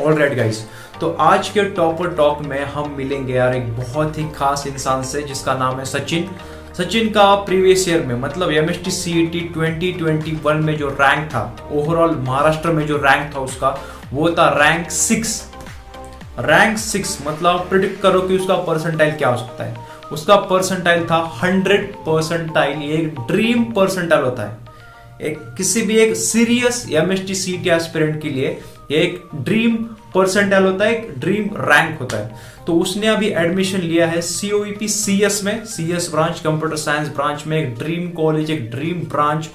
Alright guys, तो आज के टॉपर टॉक में हम मिलेंगे यार एक बहुत ही खास इंसान से जिसका नाम है सचिन। सचिन का प्रीवियस ईयर में मतलब एमएसटी सीईटी 2021 में जो रैंक था, ओवरऑल महाराष्ट्र में जो रैंक था उसका, वो था रैंक 6। मतलब प्रिडिक्ट करो कि उसका परसेंटाइल क्या हो सकता है। उसका परसेंटाइल था 100 परसेंटाइल। ये एक ड्रीम परसेंटाइल होता है एक किसी भी एक सीरियस एमएसटी सीईटी एस्पिरेंट के लिए। ये एक ड्रीम परसेंटाइल होता है, एक ड्रीम रैंक होता है। तो उसने अभी एडमिशन लिया है सीओईपी सीएस में, CS branch, computer science branch में। एक ड्रीम कॉलेज, एक ड्रीम ब्रांच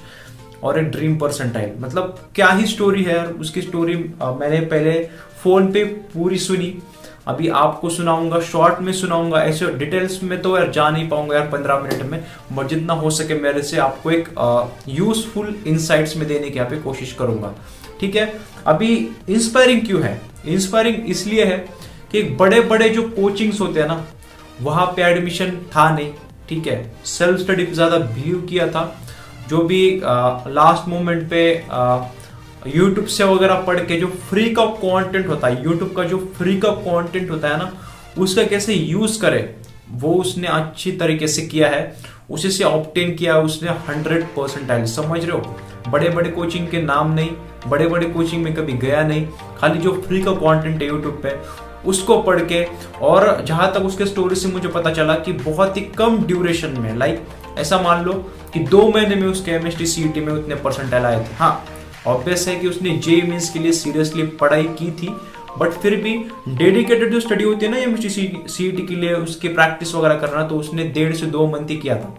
और एक ड्रीम परसेंटाइल। मतलब क्या ही स्टोरी है यार। उसकी स्टोरी मैंने पहले फोन पे पूरी सुनी, अभी आपको सुनाऊंगा, शॉर्ट में सुनाऊंगा। ऐसे डिटेल्स में तो यार जा नहीं पाऊंगा यार 15 मिनट में, बट जितना हो सके मेरे से आपको एक यूजफुल इनसाइट्स में देने की यहाँ पे कोशिश करूंगा। ठीक है, अभी इंस्पायरिंग क्यों है? इंस्पायरिंग इसलिए है कि बड़े बड़े जो कोचिंग्स होते हैं ना, वहां पे एडमिशन था नहीं। ठीक है, सेल्फ स्टडी पे ज्यादा बिलीव किया था। जो भी लास्ट मोमेंट पे यूट्यूब से वगैरह पढ़ के जो फ्री का कंटेंट होता है, यूट्यूब का जो फ्री का कंटेंट होता है ना, उसका कैसे यूज करे वो उसने अच्छी तरीके से किया है। उसी से ऑब्टेन किया उसने 100 परसेंटाइल। समझ रहे हो? बड़े बड़े कोचिंग के नाम नहीं, बड़े बड़े कोचिंग में कभी गया नहीं, खाली जो फ्री का कंटेंट है यूट्यूब पे उसको पढ़ के। और जहां तक उसके स्टोरी से मुझे पता चला कि बहुत ही कम ड्यूरेशन में, लाइक ऐसा मान लो कि 2 महीने में उसके एमएसटी सीईटी में उतने परसेंटाइल आए थे। हाँ, ऑब्वियस है कि उसने जेईई मेंस के लिए सीरियसली पढ़ाई की थी, बट फिर भी डेडिकेटेड जो स्टडी होती है ना एमएसटी सीईटी के लिए, उसकी प्रैक्टिस वगैरह करना, तो उसने 1.5 से 2 मंथ ही किया था,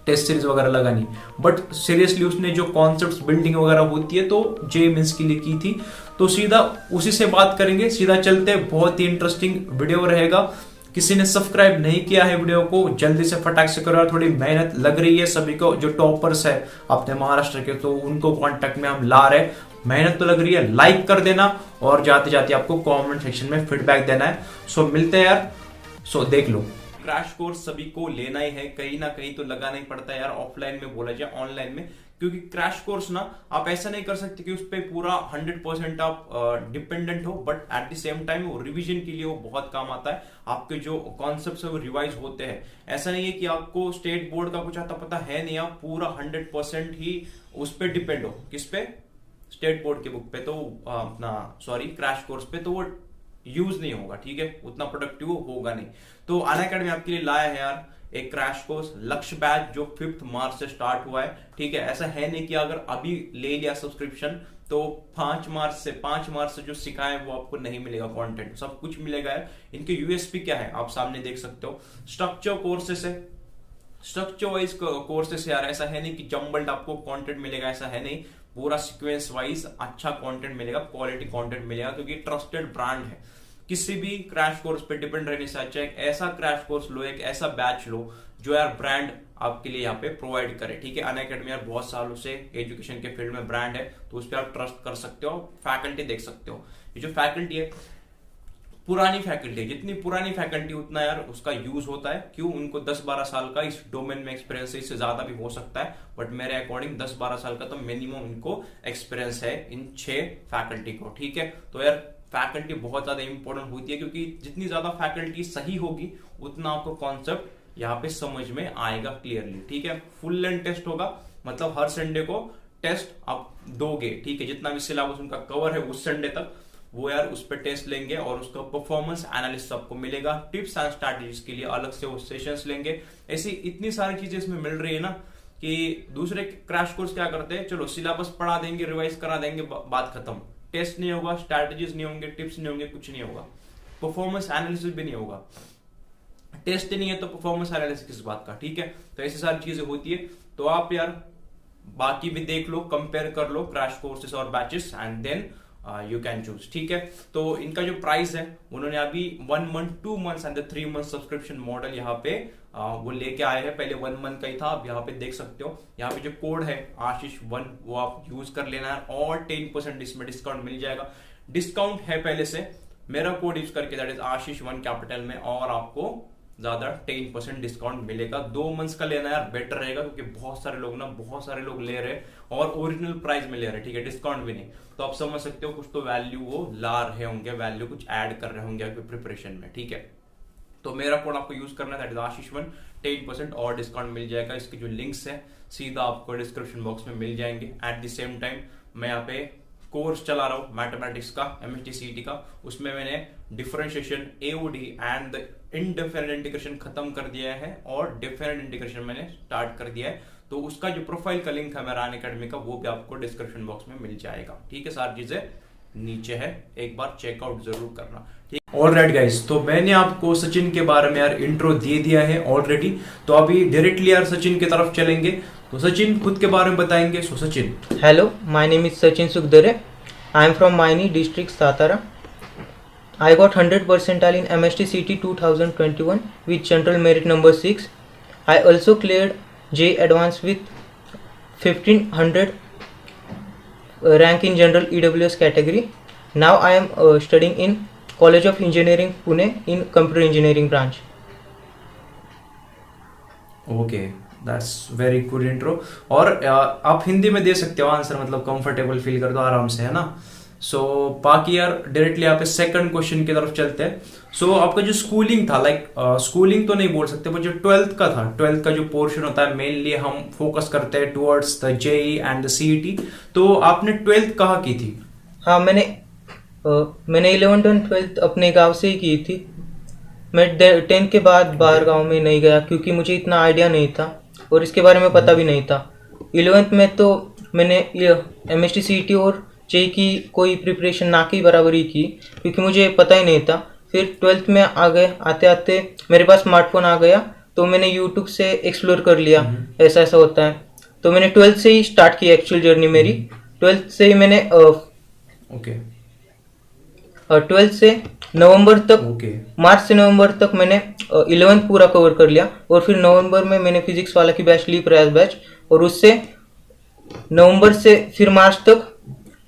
टेस्ट सीरीज वगैरह लगानी। बट सीरियसली उसने जो कॉन्सेप्ट्स बिल्डिंग वगैरह होती है तो जेईई मेंस के लिए की थी। तो सीधा उसी से बात करेंगे, सीधा चलते। बहुत ही इंटरेस्टिंग वीडियो रहेगा। किसी ने सब्सक्राइब नहीं किया है वीडियो को, जल्दी से फटाक से करो। थोड़ी मेहनत लग रही है सभी को, जो टॉपर्स है अपने महाराष्ट्र के, तो उनको कांटेक्ट में हम ला रहे। मेहनत तो लग रही है, लाइक कर देना और जाते जाते आपको कमेंट सेक्शन में फीडबैक देना है। सो मिलते हैं यार। सो देख लो, क्रैश कोर्स सभी को लेना ही है, कहीं ना कहीं तो लगाना ही पड़ता है यार, ऑफलाइन में बोला जाए ऑनलाइन में। क्योंकि क्रैश कोर्स ना आप ऐसा नहीं कर सकते कि उस पर पूरा 100% आप डिपेंडेंट हो, but at the same time वो रिवीजन के लिए वो बहुत काम आता है। आपके जो कॉन्सेप्ट्स है वो रिवाइज होते हैं। ऐसा नहीं है कि आपको स्टेट बोर्ड का कुछ आता पता है नहीं, आप पूरा 100% ही उस पर डिपेंड हो। किस पे? स्टेट बोर्ड के बुक पे। तो अपना क्रैश कोर्स पे तो वो यूज नहीं होगा। ठीक है, उतना प्रोडक्टिव होगा नहीं। तो अनअकैडमी आपके लिए लाया है यार एक क्रैश कोर्स, लक्ष्य बैच, जो 5 मार्च से स्टार्ट हुआ है। ठीक है, ऐसा है नहीं कि अगर अभी ले लिया सब्सक्रिप्शन तो 5 मार्च से जो सिखाए वो आपको नहीं मिलेगा। कंटेंट सब कुछ मिलेगा यार। इनके यूएसपी क्या है आप सामने देख सकते हो। स्ट्रक्चर कोर्सेस है, स्ट्रक्चर वाइज कोर्सेस यार। ऐसा है नहीं कि जम्बल्ड आपको कंटेंट मिलेगा, ऐसा है नहीं। पूरा सीक्वेंस वाइज अच्छा कंटेंट मिलेगा, क्वालिटी कंटेंट मिलेगा, क्योंकि ट्रस्टेड ब्रांड है। किसी भी क्रैश कोर्स पे डिपेंड रहने से अच्छा एक ऐसा क्रैश कोर्स लो, एक ऐसा बैच लो जो यार ब्रांड आपके लिए यहाँ पे प्रोवाइड करे। ठीक है, अनअकैडमी यार बहुत सालों से एजुकेशन के फील्ड में ब्रांड है, तो उस पर आप ट्रस्ट कर सकते हो। फैकल्टी देख सकते हो, ये जो फैकल्टी है पुरानी फैकल्टी है, जितनी पुरानी फैकल्टी उतना यार उसका यूज होता है। क्यों? उनको 10-12 साल का इस डोमेन में एक्सपीरियंस है, इससे ज्यादा भी हो सकता है, बट मेरे अकॉर्डिंग 10-12 साल का तो मिनिमम इनको एक्सपीरियंस है इन 6 फैकल्टी को। ठीक है, तो यार फैकल्टी बहुत ज्यादा इंपॉर्टेंट होती है, क्योंकि जितनी ज्यादा फैकल्टी सही होगी उतना आपको कॉन्सेप्ट यहाँ पे समझ में आएगा क्लियरली। ठीक है, फुल लेंथ टेस्ट होगा, मतलब हर संडे को टेस्ट आप दोगे। ठीक है, जितना भी सिलेबस उनका कवर है उस संडे तक वो यार उस पर टेस्ट लेंगे, और उसका परफॉर्मेंस एनालिसिस आपको मिलेगा। टिप्स एंड स्ट्रैटेजीज के लिए अलग से वो सेशंस लेंगे। ऐसी इतनी सारी चीजें इसमें मिल रही है ना कि दूसरे क्रैश कोर्स क्या करते हैं, चलो सिलेबस पढ़ा देंगे, रिवाइज करा देंगे, बात खत्म। टेस्ट नहीं होगा, स्ट्रैटेजीज नहीं होंगे, टिप्स नहीं होंगे, कुछ नहीं होगा, परफॉर्मेंस एनालिसिस भी नहीं होगा। टेस्ट नहीं है तो परफॉर्मेंस एनालिसिस किस बात का? ठीक है, तो ऐसी सारी चीजें होती है। तो आप यार बाकी भी देख लो, कंपेयर कर लो क्रैश कोर्सेस और batches, and then you can choose. ठीक है, तो इनका जो प्राइस है उन्होंने अभी 1 month, 2 months and 3 month subscription model यहाँ पे वो लेके आए हैं। पहले 1 मंथ का ही था, अब यहाँ पे देख सकते हो। यहाँ पे जो कोड है आशीष1 वो आप यूज कर लेना है, और 10% इसमें डिस्काउंट मिल जाएगा। डिस्काउंट है पहले से, मेरा कोड यूज करके, दैट इज आशीष1 कैपिटल में, और आपको ज्यादा 10% डिस्काउंट मिलेगा। 2 मंथ्स का लेना यार बेटर रहेगा, क्योंकि बहुत सारे लोग ले रहे हैं और ओरिजिनल प्राइस में ले रहे हैं, ठीक है, डिस्काउंट भी नहीं। तो आप समझ सकते हो कुछ तो वैल्यू वो ला रहे होंगे, वैल्यू कुछ ऐड कर रहे होंगे आपके प्रिपरेशन में, ठीक है। तो मेरा कोड आपको यूज करना है, आशीष1, 10% और डिस्काउंट मिल जाएगा। इसके जो लिंक्स है सीधा आपको डिस्क्रिप्शन बॉक्स में मिल जाएंगे। एट द सेम टाइम मैं यहाँ पे कोर्स चला रहा हूँ मैथमेटिक्स का, MST CET का, उसमें मैंने differentiation, AOD and indefinite integration खत्म कर दिया है और डेफिनेट इंटीग्रेशन मैंने स्टार्ट कर दिया है। तो उसका जो प्रोफाइल का लिंक है मेरा अनअकैडमी का, वो भी आपको डिस्क्रिप्शन बॉक्स में मिल जाएगा, ठीक है। सारी चीजें नीचे है, एक बार चेकआउट जरूर करना, ठीक। ऑलराइट गाइस, तो मैंने आपको सचिन के बारे में यार इंट्रो दे दिया है ऑलरेडी। तो अभी डायरेक्टली यार सचिन की तरफ चलेंगे, तो सचिन खुद के बारे में बताएंगे। So Sachin, hello, my name is Sachin Sukhdare. I am from Mayani district Satara. I got 100 percentile in MST CET 2021 with general merit number 6. I also cleared J Advanced with 1500 rank in general EWS category. Now I am studying in College of Engineering Pune in computer engineering branch. Okay, that's very good intro. और आप हिंदी में दे सकते हो answer, मतलब comfortable feel कर दो आराम से, है ना। सो बाकी यार डायरेक्टली यहाँ पे सेकंड क्वेश्चन की तरफ चलते हैं। सो आपका जो स्कूलिंग था, लाइक स्कूलिंग तो नहीं बोल सकते, पर जो 12th का था, 12th का जो पोर्शन होता है मेनली हम फोकस करते हैं towards the JEE and the CET। तो आपने 12th कहाँ की थी? हाँ, मैंने 11th और 12th अपने गांव से ही की थी। मैं 10th के बाद बाहर गांव में नहीं गया, क्योंकि मुझे इतना आइडिया नहीं था और इसके बारे में पता भी नहीं था। 11th में तो मैंने MST CET और JEE की कोई प्रिपरेशन ना की बराबर ही की, क्योंकि मुझे पता ही नहीं था। फिर 12th में आते आते मेरे पास स्मार्टफोन आ गया, तो मैंने यूट्यूब से एक्सप्लोर कर लिया ऐसा ऐसा होता है। तो मैंने 12th से ही स्टार्ट की एक्चुअल जर्नी मेरी। 12th से ही मैंने 12th से नवंबर तक, मार्च से नवंबर तक मैंने 11th पूरा कवर कर लिया। और फिर नवंबर में मैंने फिजिक्स वाला की बैच ली, प्रयास बैच, और उससे नवंबर से फिर मार्च तक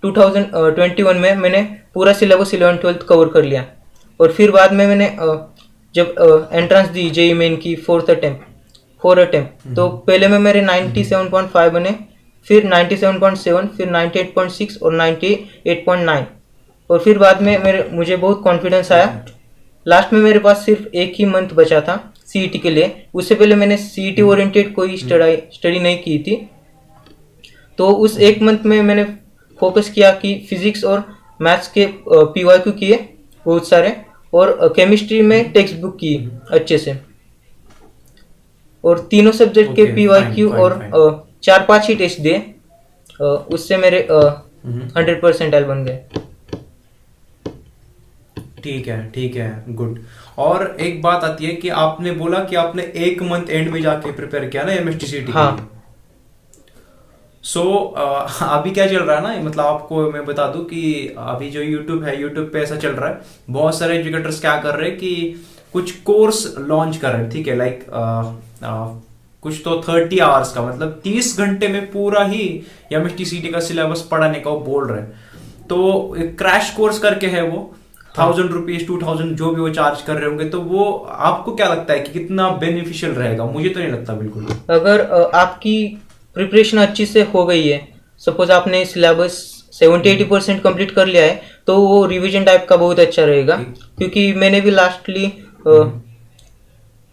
2021 में मैंने पूरा सिलेबस 11th 12th कवर कर लिया। और फिर बाद में मैंने जब एंट्रेंस दी JEE मेन की 4 अटेम्प्ट, तो पहले में मेरे 97.5 बने, फिर 97.7, फिर 98.6 और 98.9। और फिर बाद में मुझे बहुत कॉन्फिडेंस आया। लास्ट में मेरे पास सिर्फ एक ही मंथ बचा था CET के लिए। उससे पहले मैंने CET ओरिएंटेड कोई स्टडी नहीं की थी। तो उस एक मंथ में मैंने फोकस किया कि फिजिक्स और मैथ्स के PYQ किए बहुत सारे, और केमिस्ट्री में टेक्स्ट बुक की अच्छे से, और तीनों सब्जेक्ट के PYQ और 4-5 ही टेस्ट दिए। उससे मेरे 100 परसेंटाइल बन गए। ठीक है, गुड। और एक बात आती है कि आपने बोला कि आपने एक मंथ एंड में जाके प्रिपेयर किया ना MST CET के लिए। हाँ। सो अभी क्या चल रहा है ना, मतलब आपको मैं बता दूं कि अभी जो YouTube है, YouTube पे ऐसा चल रहा है, बहुत सारे एजुकेटर्स क्या कर रहे हैं कि कुछ कोर्स लॉन्च कर रहे हैं, ठीक है, लाइक कुछ तो 30 आवर्स का, मतलब 30 घंटे में पूरा ही MST CET का सिलेबस पढ़ाने का वो बोल रहे हैं। तो क्रैश कोर्स करके है वो, 1000 रुपीज 2000 जो भी वो चार्ज कर रहे होंगे। तो वो आपको क्या लगता है कि कितना बेनिफिशियल रहेगा? मुझे तो नहीं लगता बिल्कुल। अगर आपकी प्रिपरेशन अच्छी से हो गई है, सपोज आपने सिलेबस 70-80% कंप्लीट कर लिया है, तो वो रिवीजन टाइप का बहुत अच्छा रहेगा। क्योंकि मैंने भी लास्टली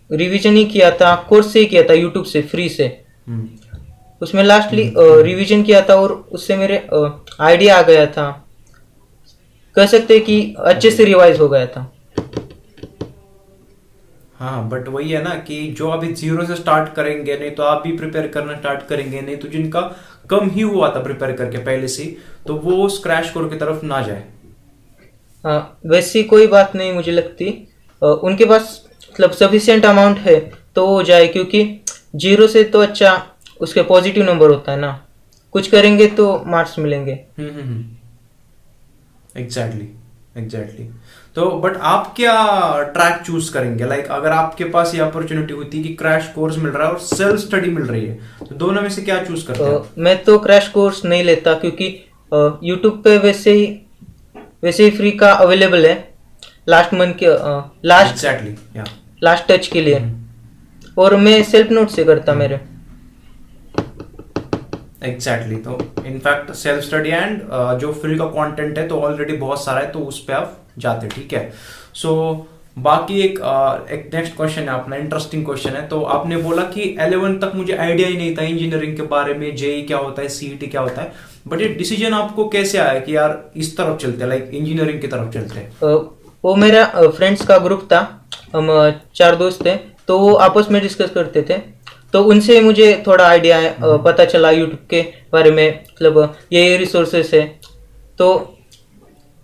रिवीजन ही किया था, कोर्स से ही किया था, यूट्यूब से फ्री से। उसमें लास्टली रिवीजन किया था और उससे मेरे आइडिया आ गया था, कह सकते हैं कि अच्छे से रिवाइज हो गया था। हाँ, बट वही है ना कि जो अभी 0 से स्टार्ट करेंगे, नहीं तो आप भी प्रिपेयर करना स्टार्ट करेंगे, नहीं तो जिनका कम ही हुआ था प्रिपेयर करके पहले से, तो वो क्रैश कोर्स की तरफ ना जाए। वैसी कोई बात नहीं मुझे लगती। उनके पास मतलब सफिशिएंट अमाउंट है तो वो जाए, क्योंकि 0 से तो अच्छा उसके पॉजिटिव नंबर होता है ना, कुछ करेंगे तो मार्क्स मिलेंगे। एग्जैक्टली। तो बट आप क्या ट्रैक चूज करेंगे? लाइक अगर आपके पास ये अपॉर्चुनिटी होती कि क्रैश कोर्स मिल रहा है और सेल्फ स्टडी मिल रही है, तो दोनों में से क्या चूज करते हैं? मैं तो क्रैश कोर्स नहीं लेता, क्योंकि यूट्यूब पे वैसे ही फ्री का अवेलेबल है। लास्ट लास्ट टच के लिए, और मैं सेल्फ नोट से करता मेरे। एग्जैक्टली तो इनफैक्ट सेल्फ स्टडी एंड जो फ्री का कंटेंट है तो ऑलरेडी बहुत सारा है, तो उस पर आप जाते, ठीक है। सो बाकी एक नेक्स्ट क्वेश्चन है अपना, इंटरेस्टिंग क्वेश्चन है। तो आपने बोला कि 11 तक मुझे आइडिया ही नहीं था इंजीनियरिंग के बारे में, जेई क्या होता है, सीईटी क्या होता है, बट ये डिसीजन आपको कैसे आया कि यार इस तरफ चलते हैं, लाइक इंजीनियरिंग की तरफ चलते हैं? वो मेरा फ्रेंड्स का ग्रुप था, हम 4 दोस्त थे, तो वो आपस में डिस्कस करते थे, तो उनसे मुझे थोड़ा आइडिया पता चला यूट्यूब के बारे में, मतलब ये रिसोर्सेस है, तो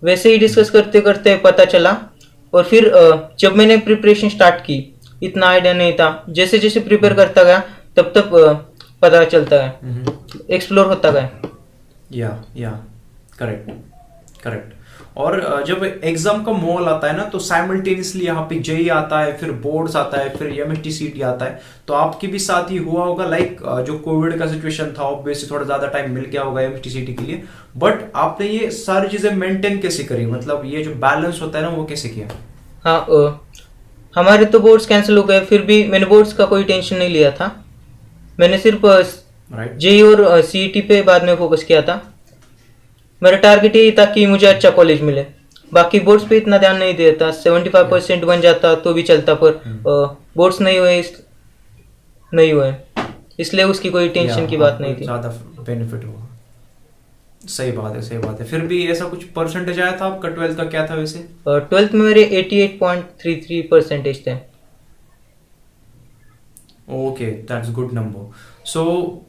वैसे ही डिस्कस करते करते पता चला। और फिर जब मैंने प्रिपरेशन स्टार्ट की, इतना आइडिया नहीं था, जैसे जैसे प्रिपेयर करता गया तब तब पता चलता गया, एक्सप्लोर होता गया। या करेक्ट करेक्ट। और जब एग्जाम का माहौल आता है ना, तो साइमल्टेनियसली यहाँ पे जेई आता है, फिर बोर्ड्स आता है, फिर एमएसटी सीटी आता है, तो आपके भी साथ ही हुआ होगा, लाइक जो कोविड का सिचुएशन था ऑब्वियसली थोड़ा ज्यादा टाइम मिल गया होगा एमएसटी सीटी के लिए, बट आपने ये सारी चीजें मेंटेन कैसे करी, मतलब ये जो बैलेंस होता है ना वो कैसे किया? हाँ, हमारे तो बोर्ड्स कैंसिल हो गए, फिर भी मैंने बोर्ड्स का कोई टेंशन नहीं लिया था, मैंने सिर्फ जेई और सीईटी पे बाद में फोकस किया था। मेरा टारगेट यही था कि मुझे अच्छा कॉलेज मिले, बाकी बोर्ड्स पे इतना ध्यान नहीं दिया था। 75% बन जाता तो भी चलता, पर बोर्ड्स नहीं हुए, इसलिए उसकी कोई टेंशन की बात नहीं थी। ज्यादा बेनिफिट हुआ, सही बात है सही बात है। फिर भी ऐसा कुछ परसेंटेज आया था आपका? 12th का क्या था वैसे? 12th में मेरे 88.33% थे। Okay, that's good number. So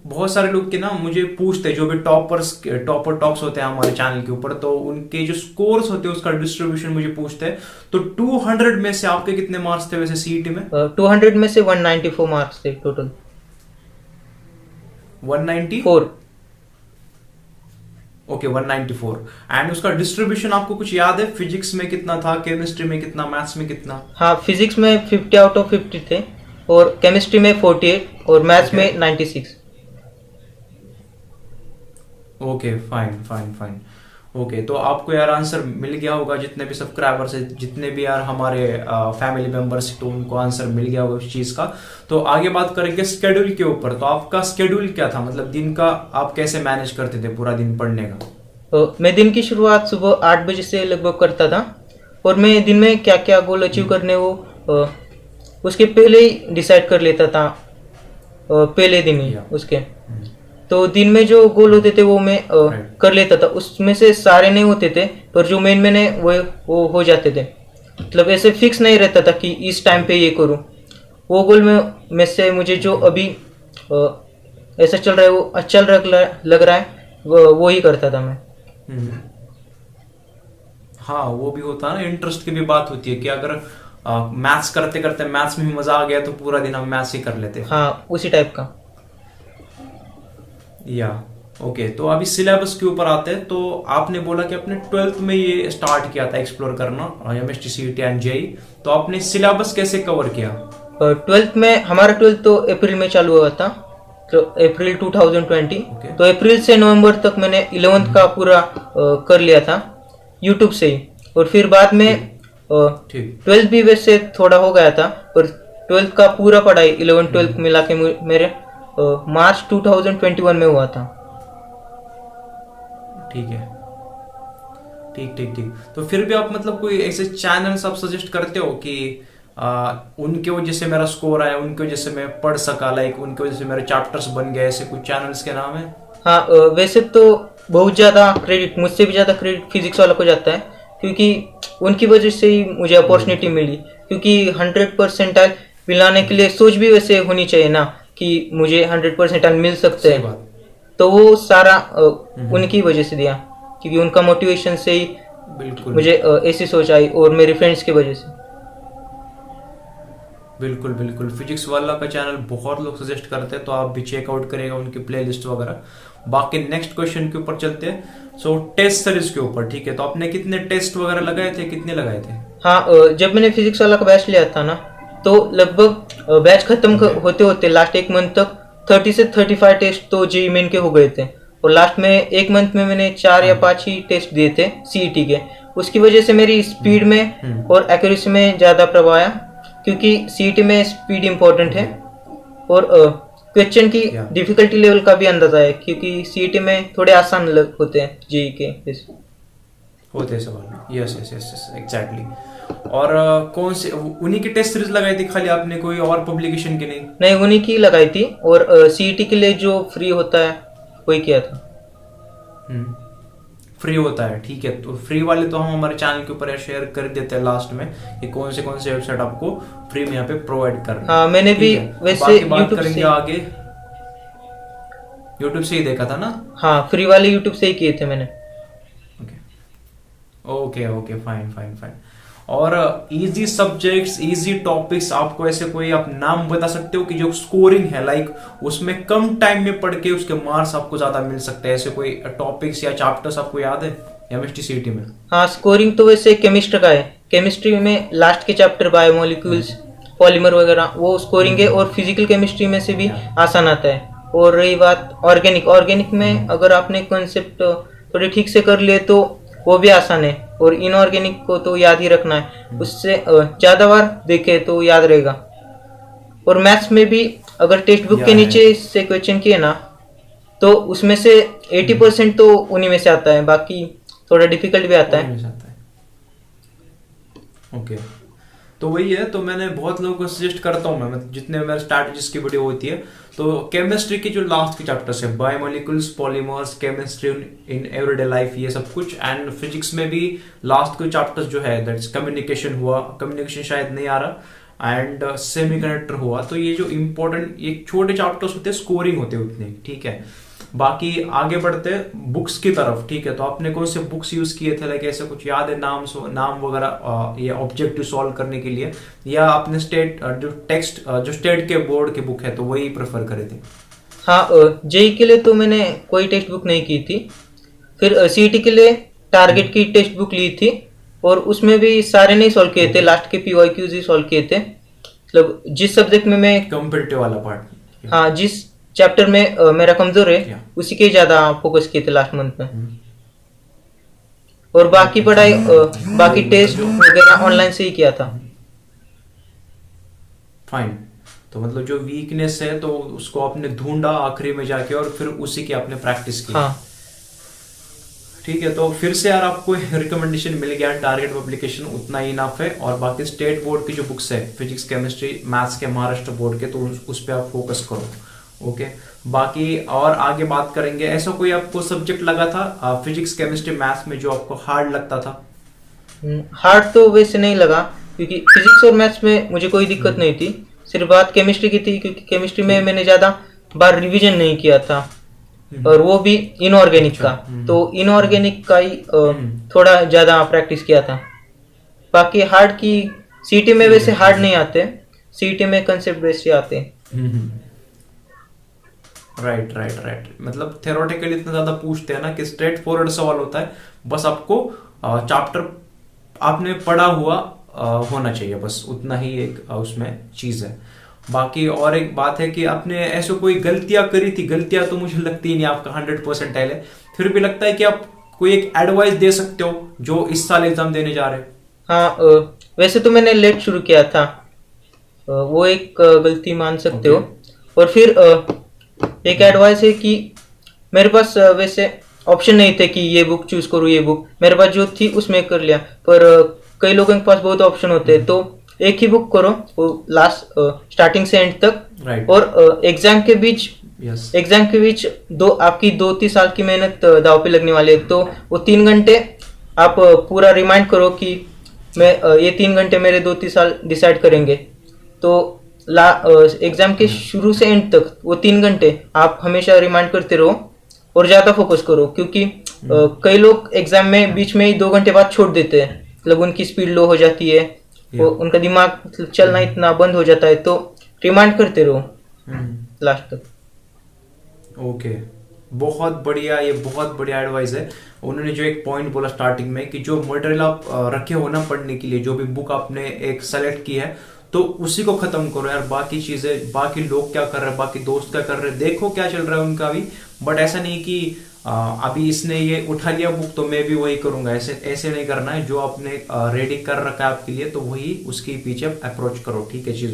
बहुत सारे लोग के ना मुझे पूछते, जो भी टॉपर टॉक्स होते हैं हमारे चैनल के ऊपर, तो उनके जो स्कोर्स होते हैं उसका डिस्ट्रीब्यूशन मुझे पूछते हैं। तो 200 में से आपके कितने मार्क्स थे वैसे सीईटी में? 200 में से 194 मार्क्स थे टोटल। 194? ओके, 194। एंड उसका डिस्ट्रीब्यूशन आपको कुछ याद है? फिजिक्स में कितना था, केमिस्ट्री में कितना, मैथ्स में कितना? हाँ, फिजिक्स में 50 आउट ऑफ 50 थे, और केमिस्ट्री में 48, और मैथ्स में 96। Okay, fine fine fine. Okay, तो आपको यार आंसर मिल गया होगा, जितने भी सब्सक्राइबर्स है, जितने भी यार हमारे फैमिली मेंबर्स, तो उनको आंसर मिल गया होगा उस चीज का। तो आगे बात करेंगे स्केड्यूल के ऊपर। तो आपका स्केड्यूल क्या था, मतलब दिन का आप कैसे मैनेज करते थे पूरा दिन पढ़ने का? तो मैं दिन की शुरुआत सुबह 8 बजे से लगभग करता था, और मैं दिन में क्या क्या गोल अचीव करने वो उसके पहले ही डिसाइड कर लेता था, पहले दिन ही उसके। तो दिन में जो गोल होते थे वो मैं कर लेता था, उसमें से सारे नहीं होते थे, पर जो मेन है वो हो जाते थे। मतलब ऐसे फिक्स नहीं रहता था कि इस टाइम पे ये करूं। वो गोल में से मुझे जो अभी ऐसा चल रहा है, वो अच्छा लग रहा है, वो ही करता था मैं। हाँ, वो भी होता है ना, इंटरेस्ट की भी बात होती है कि अगर मैथ्स करते करते मैथ्स में भी मजा आ गया तो पूरा दिन हम मैथ्स ही कर लेते हैं। हाँ, उसी टाइप का। या ओके, तो अभी सिलेबस के ऊपर आते हैं। तो आपने बोला कि आपने 12th में ये स्टार्ट किया था एक्सप्लोर करना एमएसटी सीईटी एंड जेई, तो आपने सिलेबस कैसे कवर किया? 12th में हमारा 12th तो अप्रैल में चालू हुआ था, तो अप्रैल 2020। तो अप्रैल से नवंबर तक मैंने 11th का पूरा कर लिया था यूट्यूब से ही, और फिर बाद में 12th भी वैसे थोड़ा हो गया था, पर 12th का पूरा पढ़ाई 11th 12th मिला के मेरे मार्च 2021 में हुआ था। ठीक है, ठीक ठीक ठीक। तो फिर भी आप मतलब कोई ऐसे चैनल्स आप सजेस्ट करते हो कि उनके वजह से मेरा स्कोर आया, उनके वजह से मैं पढ़ सका, लाइक उनके वजह से मेरे चैप्टर्स बन गए, ऐसे कुछ चैनल्स के नाम है? हाँ, वैसे तो बहुत ज़्यादा क्रेडिट, मुझसे भी ज़्यादा क्रेडिट फिजिक्स वाला को जाता है, क्योंकि उनकी वजह से ही मुझे अपॉर्चुनिटी मिली। क्योंकि 100% मिलाने के लिए सोच भी वैसे होनी चाहिए ना, कि मुझे 100% मिल सकते हैं, तो वो सारा उनकी वजह से दिया, क्योंकि उनका मोटिवेशन से ही बिल्कुल मुझे ऐसी सोच आई, और मेरे फ्रेंड्स की वजह से। बिल्कुल बिल्कुल, फिजिक्स वाला का चैनल बहुत लोग सजेस्ट करते हैं, तो आप भी चेकआउट करेगा उनकी प्लेलिस्ट वगैरह। बाकी नेक्स्ट क्वेश्चन के ऊपर चलते हैं। सो टेस्ट सीरीज के ऊपर, ठीक है, तो आपने कितने टेस्ट वगैरह लगाए थे, कितने लगाए थे? हाँ, जब मैंने फिजिक्स वाला का बैच लिया था ना, तो लगभग बैच खत्म होते होते लास्ट 1 मंथ तक 30 से 35 टेस्ट तो जेईई मेन के हो गए थे, और लास्ट में 1 मंथ में मैंने 4 या 5 ही टेस्ट दिए थे सीईटी के। उसकी वजह से मेरी स्पीड में और एक्यूरेसी में ज़्यादा प्रभाव आया, क्योंकि सीईटी में स्पीड इम्पोर्टेंट है और क्वेश्चन की Yeah. डिफिकल्टी लेवल का भी अंदाजा है, क्योंकि सीईटी में थोड़े आसान होते हैं जेई के जैसे। होते हैं सवाल। Yes yes yes yes exactly. और कौन से उन्हीं की टेस्ट सीरीज लगाई थी खाली आपने, कोई और पब्लिकेशन की नहीं? नहीं, उन्हीं की लगाई थी, और सीईटी के लिए जो फ्री होता है वही किया था। फ्री होता है, ठीक है। तो फ्री वाले तो हम हमारे चैनल के ऊपर शेयर कर देते हैं लास्ट में कि कौन से वेबसाइट आपको फ्री में यहाँ पे प्रोवाइड कर रहे हैं। हाँ, मैंने भी वैसे बात यूट्यूब करेंगे से आगे। यूट्यूब से ही देखा था ना? हाँ, फ्री वाले यूट्यूब से ही किए थे मैंने। Okay okay fine fine fine. और इजी सब्जेक्ट्स, इजी टॉपिक्स, आपको ऐसे कोई आप नाम बता सकते हो कि जो स्कोरिंग है लाइक उसमें कम टाइम में पढ़ के उसके मार्क्स आपको ज्यादा मिल सकते हैं, ऐसे कोई टॉपिक्स या चैप्टर्स आपको याद है एमएसटी सीईटी में? हाँ, स्कोरिंग तो वैसे केमिस्ट्री का है। केमिस्ट्री में लास्ट के चैप्टर बायोमोलिक्यूल्स, पॉलीमर वगैरह वो स्कोरिंग है, और फिजिकल केमिस्ट्री में से भी आसान आता है। और रही बात ऑर्गेनिक में अगर आपने कॉन्सेप्ट थोड़े ठीक से कर लिए तो वो भी आसान है, और इनऑर्गेनिक को तो याद ही रखना है, उससे ज़्यादा बार देखे तो याद रहेगा। और मैथ्स में भी अगर टेक्स्ट बुक के नीचे से क्वेश्चन किए ना तो उसमें से 80% तो उन्हीं में से आता है, बाकी थोड़ा डिफिकल्ट भी आता है। ओके तो वही है। तो मैंने बहुत लोगों को सजेस्ट करता हूँ मैं जितने मेरे स्ट्रैटेजीज की वीडियो होती है, तो केमिस्ट्री की जो लास्ट के चैप्टर्स है, biomolecules, polymers, chemistry in everyday life, ये सब कुछ, एंड फिजिक्स में भी लास्ट के चैप्टर्स जो है दैट्स कम्युनिकेशन हुआ, कम्युनिकेशन शायद नहीं आ रहा, एंड सेमीकंडक्टर हुआ। तो ये जो इंपॉर्टेंट ये छोटे चैप्टर्स होते हैं, स्कोरिंग होते हैं उतने, ठीक है। बाकी आगे बढ़ते बुक्स की तरफ, ठीक है। तो आपने कौन से बुक्स यूज किए थे, लाइक ऐसे कुछ याद है नाम वगैरह, ये ऑब्जेक्टिव सॉल्व करने के लिए, या आपने स्टेट जो टेक्स्ट जो स्टेट के बोर्ड की बुक है तो वही प्रेफर करे थे? हाँ, जेई के लिए तो मैंने कोई टेक्स्ट बुक नहीं की थी। फिर सीईटी के लिए टारगेट की टेक्स्ट बुक ली थी, और उसमें भी सारे नहीं सॉल्व किए थे, लास्ट के पीवाईक्यूज ही सॉल्व किए थे। मतलब जिस सब्जेक्ट में मैं कंपेटिटिव वाला पार्ट, हाँ, जिस चैप्टर में मेरा कमजोर है उसी के ज्यादा फोकस किए थे लास्ट मंथ में। और बाकी पढ़ाई बाकी टेस्ट वगैरह ऑनलाइन से ही किया था। फाइन। तो मतलब जो वीकनेस है तो उसको आपने ढूंढा आखिरी में जाके, और फिर उसी की आपने प्रैक्टिस की। हाँ, ठीक है। तो फिर से यार आपको रिकमेंडेशन मिल गया, टारगेट पब्लिकेशन उतना ही इनफ है, और बाकी स्टेट बोर्ड की जो बुक्स है फिजिक्स, केमिस्ट्री, मैथ्स के महाराष्ट्र बोर्ड के, तो उस पर आप फोकस करो। ओके बाकी और आगे बात करेंगे। ऐसा कोई आपको सब्जेक्ट लगा था फिजिक्स, केमिस्ट्री, मैथ्स में जो आपको हार्ड लगता था? हार्ड तो वैसे नहीं लगा, क्योंकि फिजिक्स और मैथ्स में मुझे कोई दिक्कत नहीं थी। सिर्फ बात केमिस्ट्री की थी, क्योंकि केमिस्ट्री में मैंने ज़्यादा बार रिवीजन नहीं किया था, और वो भी इनऑर्गेनिक का, तो इनऑर्गेनिक का ही थोड़ा ज़्यादा प्रैक्टिस किया था। बाकी हार्ड की सीईटी में वैसे हार्ड नहीं आते, सीईटी में कंसेप्ट बेस्ड ही आते हैं। Right right right. मतलब थ्योरेटिकली इतना ज्यादा पूछते हैं ना कि स्ट्रेट फॉरवर्ड सवाल होता है, बस आपको चैप्टर आपने पढ़ा हुआ होना चाहिए, बस उतना ही एक उसमें चीज है। बाकी और एक बात है कि आपने ऐसे कोई गलतियां करी थी, गलतियां तो मुझे लगती नहीं आपका 100% है, फिर भी लगता है कि आप कोई एक एडवाइस दे सकते हो जो इस साल एग्जाम देने जा रहे हैं? हाँ, वैसे तो मैंने लेट शुरू किया था, वो एक गलती मान सकते हो। और फिर एक एडवाइस है कि मेरे पास वैसे ऑप्शन नहीं थे कि ये बुक चूज करूँ, ये बुक मेरे पास जो थी उसमें कर लिया, पर कई लोगों के पास बहुत ऑप्शन होते हैं, तो एक ही बुक करो वो लास्ट स्टार्टिंग से एंड तक। Right. और एग्जाम के बीच आपकी 2-3 साल की मेहनत दाव पे लगने वाली है, तो वो 3 घंटे आप पूरा रिमाइंड करो कि मैं ये 3 घंटे मेरे 2-3 साल डिसाइड करेंगे। तो एग्जाम के शुरू से एंड तक वो 3 घंटे आप हमेशा रिमाइंड करते रहो और ज़्यादा फोकस करो, क्योंकि कई लोग एग्जाम में बीच में ही 2 घंटे बाद छोड़ देते हैं, मतलब उनकी स्पीड लो हो जाती है, वो उनका दिमाग मतलब चलना इतना बंद हो जाता है, तो रिमाइंड करते रहो लास्ट तक। ओके बहुत बढ़िया, ये बहुत बढ़िया एडवाइस है। उन्होंने जो एक पॉइंट बोला स्टार्टिंग में कि जो मटेरियल आप रखे हो ना पढ़ने के लिए, जो भी बुक आपने एक सेलेक्ट की है तो उसी को खत्म करो यार। बाकी चीजें, बाकी लोग क्या कर रहे हैं, बाकी दोस्त क्या कर रहे हैं, देखो क्या चल रहा है उनका भी, बट ऐसा नहीं कि अभी इसने ये उठा लिया बुक तो मैं भी वही करूंगा, ऐसे ऐसे नहीं करना है। जो आपने रेडी कर रखा है आपके लिए तो वही उसके पीछे अप्रोच करो, ठीक है चीजों